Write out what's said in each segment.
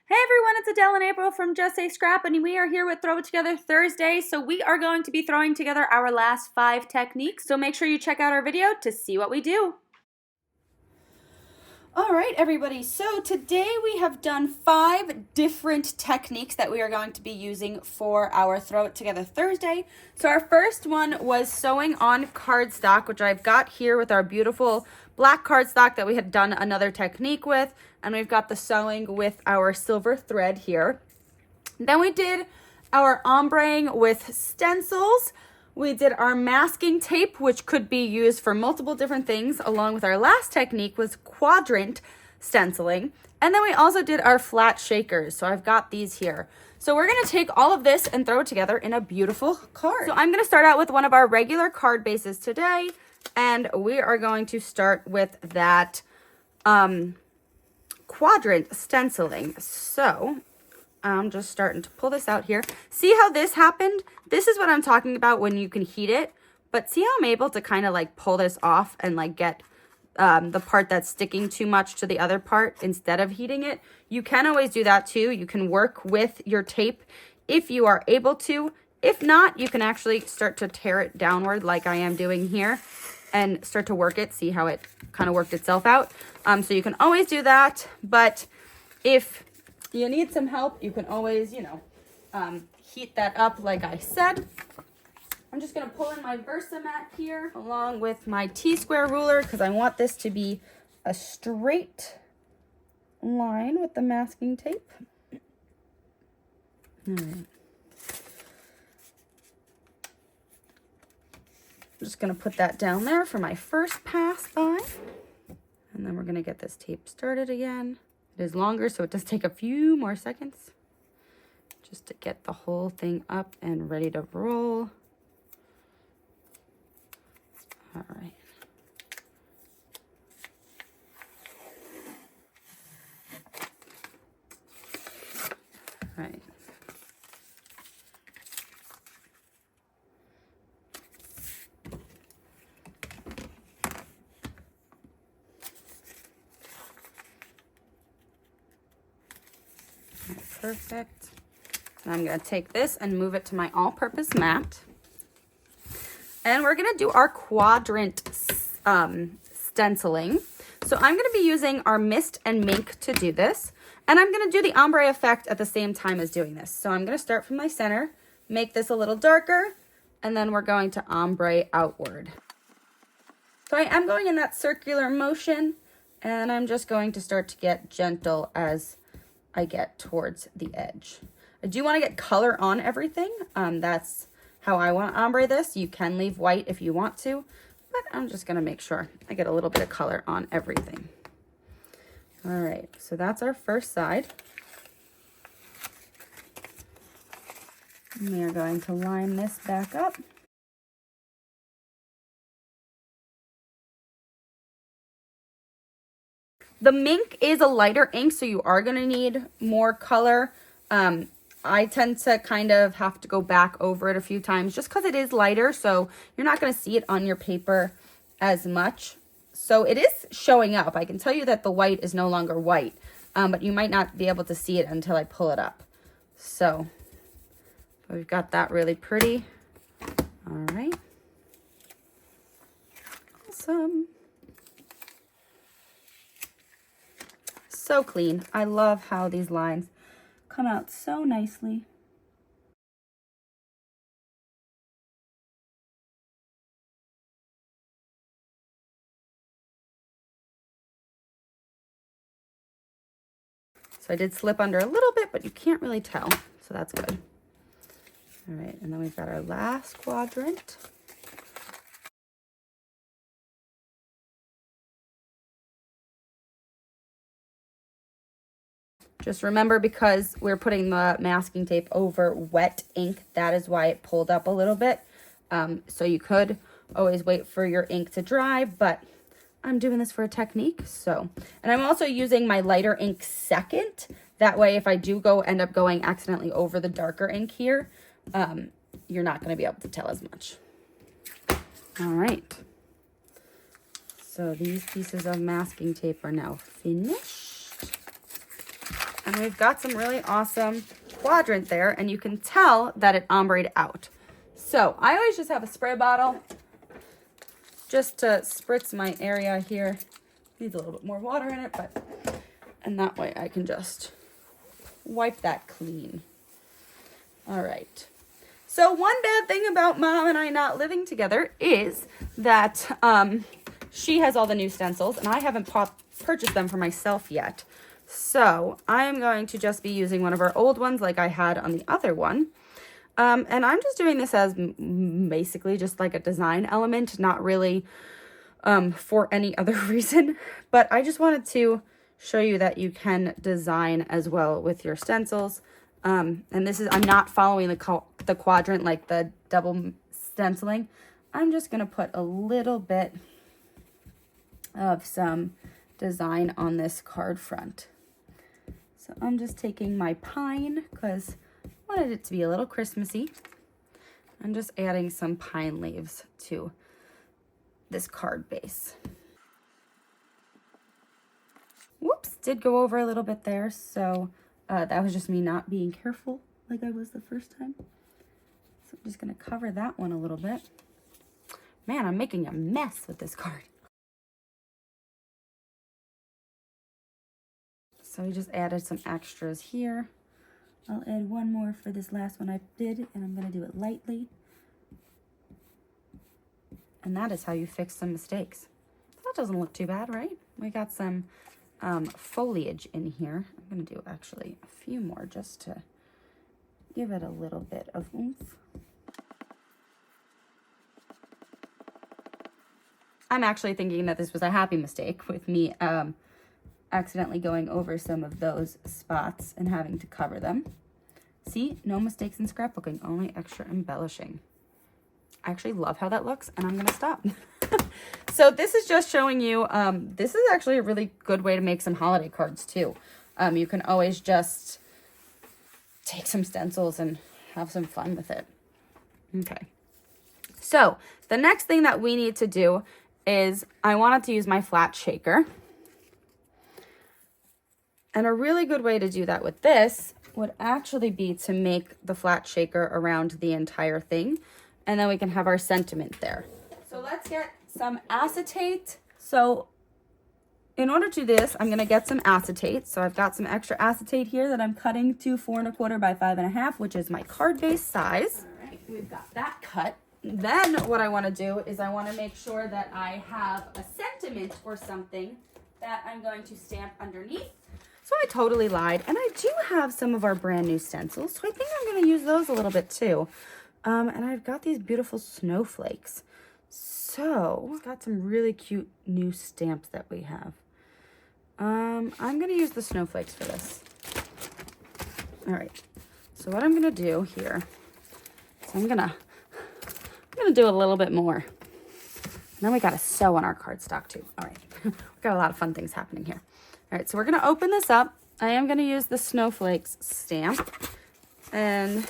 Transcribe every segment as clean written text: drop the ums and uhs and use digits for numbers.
Hey everyone, it's Adele and April from Just Say Scrap, and we are here with Throw It Together Thursday. So we are going to be throwing together our last 5 techniques. So make sure you check out our video to see what we do. All right, everybody. So today we have done 5 different techniques that we are going to be using for our Throw It Together Thursday. So our first one was sewing on cardstock, which I've got here with our beautiful black cardstock that we had done another technique with. And we've got the sewing with our silver thread here. Then we did our ombraying with stencils. We did our masking tape, which could be used for multiple different things, along with our last technique was quadrant stenciling. And then we also did our flat shakers. So I've got these here. So we're gonna take all of this and throw it together in a beautiful card. So I'm gonna start out with one of our regular card bases today. And we are going to start with that quadrant stenciling. So I'm just starting to pull this out here. See how this happened? This is what I'm talking about when you can heat it. But see how I'm able to kind of like pull this off and like get the part that's sticking too much to the other part instead of heating it? You can always do that too. You can work with your tape if you are able to. If not, you can actually start to tear it downward like I am doing here and start to work it. See how it kind of worked itself out? So you can always do that. But if you need some help, you can always, heat that up like I said. I'm just going to pull in my Versamat here along with my T-square ruler because I want this to be a straight line with the masking tape. All right. I'm just going to put that down there for my first pass by. And then we're going to get this tape started again. It is longer, so it does take a few more seconds just to get the whole thing up and ready to roll. All right. All right. Perfect. And I'm going to take this and move it to my all-purpose mat. And we're going to do our quadrant stenciling. So I'm going to be using our mist and mink to do this. And I'm going to do the ombre effect at the same time as doing this. So I'm going to start from my center, make this a little darker, and then we're going to ombre outward. So I am going in that circular motion, and I'm just going to start to get gentle as I get towards the edge. I do want to get color on everything. That's how I want to ombre this. You can leave white if you want to, but I'm just going to make sure I get a little bit of color on everything. All right, so that's our first side. And we are going to line this back up. The mink is a lighter ink, so you are going to need more color. I tend to kind of have to go back over it a few times just because it is lighter, so you're not going to see it on your paper as much. So it is showing up. I can tell you that the white is no longer white, but you might not be able to see it until I pull it up. So we've got that really pretty. All right. Awesome. So clean. I love how these lines come out so nicely. So I did slip under a little bit, but you can't really tell. So that's good. All right, and then we've got our last quadrant. Just remember, because we're putting the masking tape over wet ink, that is why it pulled up a little bit. So you could always wait for your ink to dry, but I'm doing this for a technique. So, and I'm also using my lighter ink second. That way, if I do end up going accidentally over the darker ink here, you're not going to be able to tell as much. All right. So these pieces of masking tape are now finished. And we've got some really awesome Quadrant there, and you can tell that it ombre'd out. So I always just have a spray bottle just to spritz my area here. Needs a little bit more water in it, and that way I can just wipe that clean. All right. So one bad thing about Mom and I not living together is that she has all the new stencils and I haven't purchased them for myself yet. So I am going to just be using one of our old ones like I had on the other one. And I'm just doing this as basically just like a design element, not really for any other reason. But I just wanted to show you that you can design as well with your stencils. And this is, I'm not following the Quadrant, like the double stenciling. I'm just going to put a little bit of some design on this card front. So I'm just taking my pine because I wanted it to be a little Christmassy. I'm just adding some pine leaves to this card base. Whoops, did go over a little bit there, so that was just me not being careful like I was the first time. So I'm just going to cover that one a little bit. Man, I'm making a mess with this card. So we just added some extras here. I'll add one more for this last one I did, and I'm going to do it lightly. And that is how you fix some mistakes. That doesn't look too bad, right? We got some foliage in here. I'm going to do actually a few more just to give it a little bit of oomph. I'm actually thinking that this was a happy mistake with me accidentally going over some of those spots and having to cover them. See, no mistakes in scrapbooking, only extra embellishing. I actually love how that looks, and I'm going to stop. So this is just showing you, this is actually a really good way to make some holiday cards too. You can always just take some stencils and have some fun with it. Okay. So the next thing that we need to do is I wanted to use my flat shaker. And a really good way to do that with this would actually be to make the flat shaker around the entire thing. And then we can have our sentiment there. So let's get some acetate. So in order to do this, I'm going to get some acetate. So I've got some extra acetate here that I'm cutting to 4 1/4 by 5 1/2, which is my card base size. All right, we've got that cut. Then what I want to do is I want to make sure that I have a sentiment or something that I'm going to stamp underneath. So I totally lied. And I do have some of our brand new stencils. So I think I'm going to use those a little bit too. And I've got these beautiful snowflakes. So I've got some really cute new stamps that we have. I'm going to use the snowflakes for this. All right. So what I'm going to do here is I'm going to do a little bit more. And then we got to sew on our cardstock too. All right. We've got a lot of fun things happening here. All right. So we're going to open this up. I am going to use the snowflakes stamp. And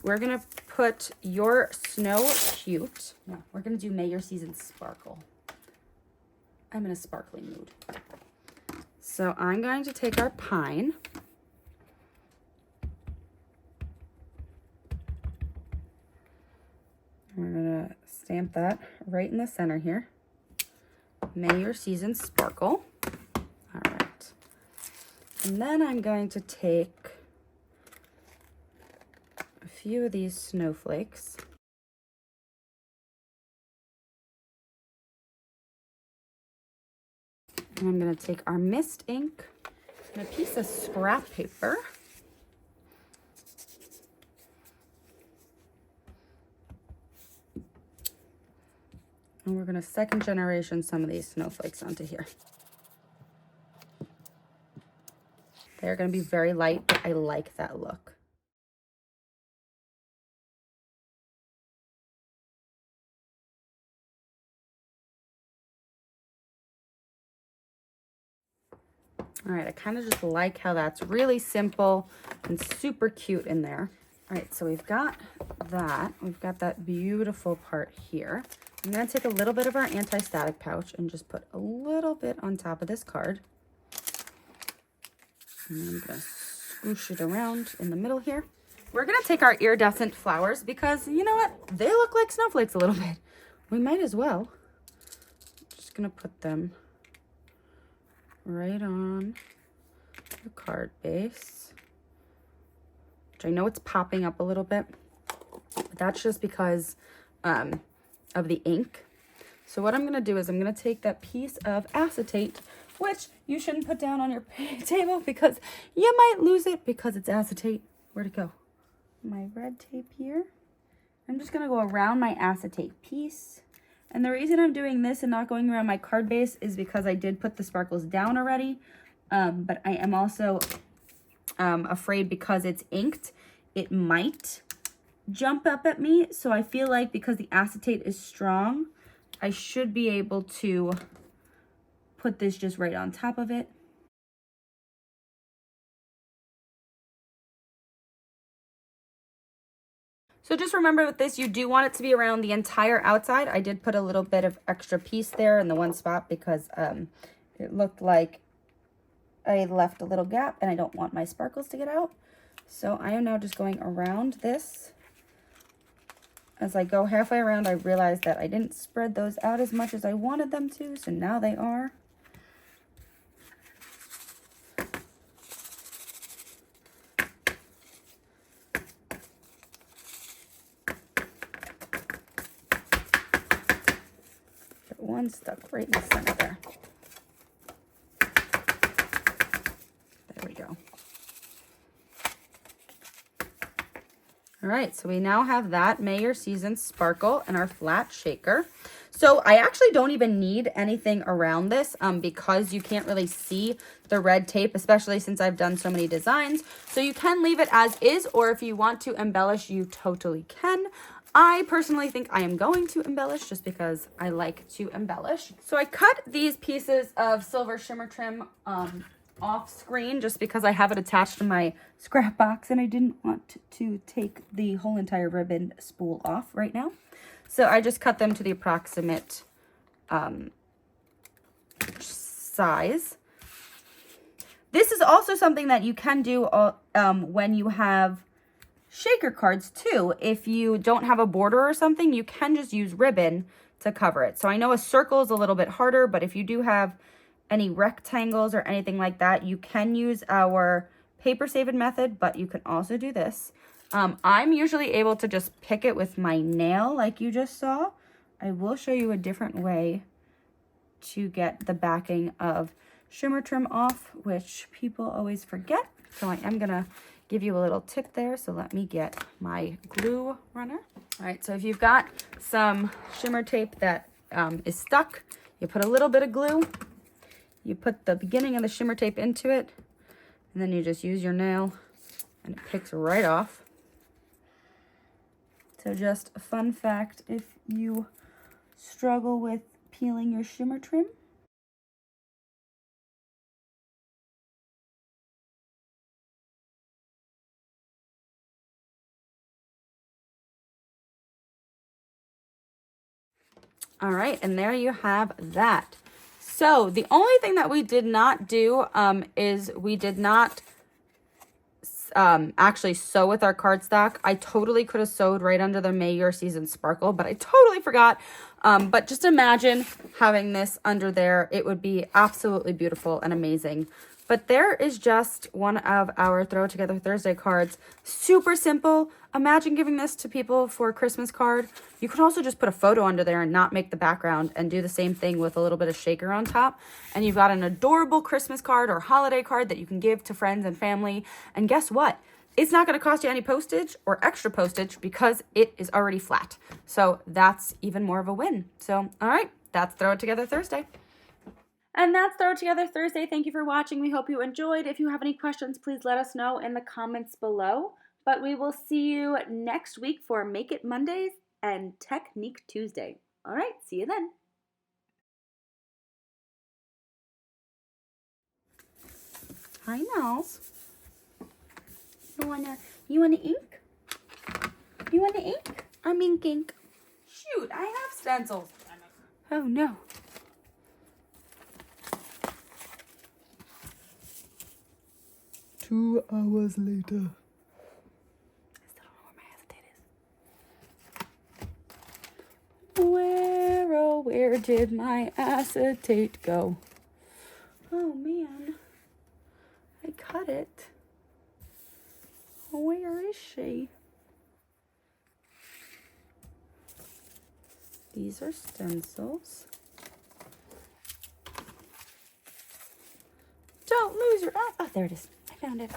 we're going to put your snow cute. No, we're going to do May Your Season Sparkle. I'm in a sparkling mood. So I'm going to take our pine. We're going to stamp that right in the center here. May Your Season Sparkle. All right. And then I'm going to take a few of these snowflakes. And I'm going to take our mist ink and a piece of scrap paper. And we're going to second generation some of these snowflakes onto here. They're going to be very light, but I like that look. All right, I kind of just like how that's really simple and super cute in there. All right, so we've got that. We've got that beautiful part here. I'm going to take a little bit of our anti-static pouch and just put a little bit on top of this card. And I'm gonna swoosh it around in the middle here. We're gonna take our iridescent flowers because you know what? They look like snowflakes a little bit. We might as well. Just gonna put them right on the card base. Which I know it's popping up a little bit, but that's just because of the ink. So what I'm gonna do is I'm gonna take that piece of acetate, which you shouldn't put down on your table because you might lose it because it's acetate. Where'd it go? My red tape here. I'm just gonna go around my acetate piece. And the reason I'm doing this and not going around my card base is because I did put the sparkles down already. But I am also afraid because it's inked, it might jump up at me. So I feel like because the acetate is strong, I should be able to put this just right on top of it. So just remember with this, you do want it to be around the entire outside. I did put a little bit of extra piece there in the one spot because it looked like I left a little gap and I don't want my sparkles to get out. So I am now just going around this. As I go halfway around, I realized that I didn't spread those out as much as I wanted them to, so now they are. One stuck right in the center there. There we go. All right, so we now have that May Your Season sparkle and our flat shaker. So I actually don't even need anything around this because you can't really see the red tape, especially since I've done so many designs. So you can leave it as is, or if you want to embellish, you totally can. I personally think I am going to embellish just because I like to embellish. So I cut these pieces of silver shimmer trim off screen just because I have it attached to my scrap box and I didn't want to take the whole entire ribbon spool off right now. So I just cut them to the approximate size. This is also something that you can do when you have shaker cards too. If you don't have a border or something, you can just use ribbon to cover it. So I know a circle is a little bit harder, but if you do have any rectangles or anything like that, you can use our paper saving method, but you can also do this. I'm usually able to just pick it with my nail like you just saw. I will show you a different way to get the backing of shimmer trim off, which people always forget. So I am gonna give you a little tip there. So let me get my glue runner. All right, so if you've got some shimmer tape that is stuck, you put a little bit of glue, you put the beginning of the shimmer tape into it, and then you just use your nail and it picks right off. So just a fun fact if you struggle with peeling your shimmer trim. All right, and there you have that. So the only thing that we did not do is we did not actually sew with our cardstock. I totally could have sewed right under the May Your Season sparkle, but I totally forgot. But just imagine having this under there. It would be absolutely beautiful and amazing. But there is just one of our Throw It Together Thursday cards. Super simple. Imagine giving this to people for a Christmas card. You could also just put a photo under there and not make the background and do the same thing with a little bit of shaker on top. And you've got an adorable Christmas card or holiday card that you can give to friends and family. And guess what? It's not going to cost you any postage or extra postage because it is already flat. So that's even more of a win. So, all right, that's Throw It Together Thursday. And that's Throw It Together Thursday. Thank you for watching. We hope you enjoyed. If you have any questions, please let us know in the comments below. But we will see you next week for Make It Mondays and Technique Tuesday. All right, see you then. Hi, Nels. You wanna ink? You wanna ink? I'm inking. Shoot, I have stencils. Oh no. 2 hours later. I still don't know where my acetate is. Where, oh, where did my acetate go? Oh, man. I cut it. Where is she? These are stencils. Don't lose your... Oh, there it is. I found it.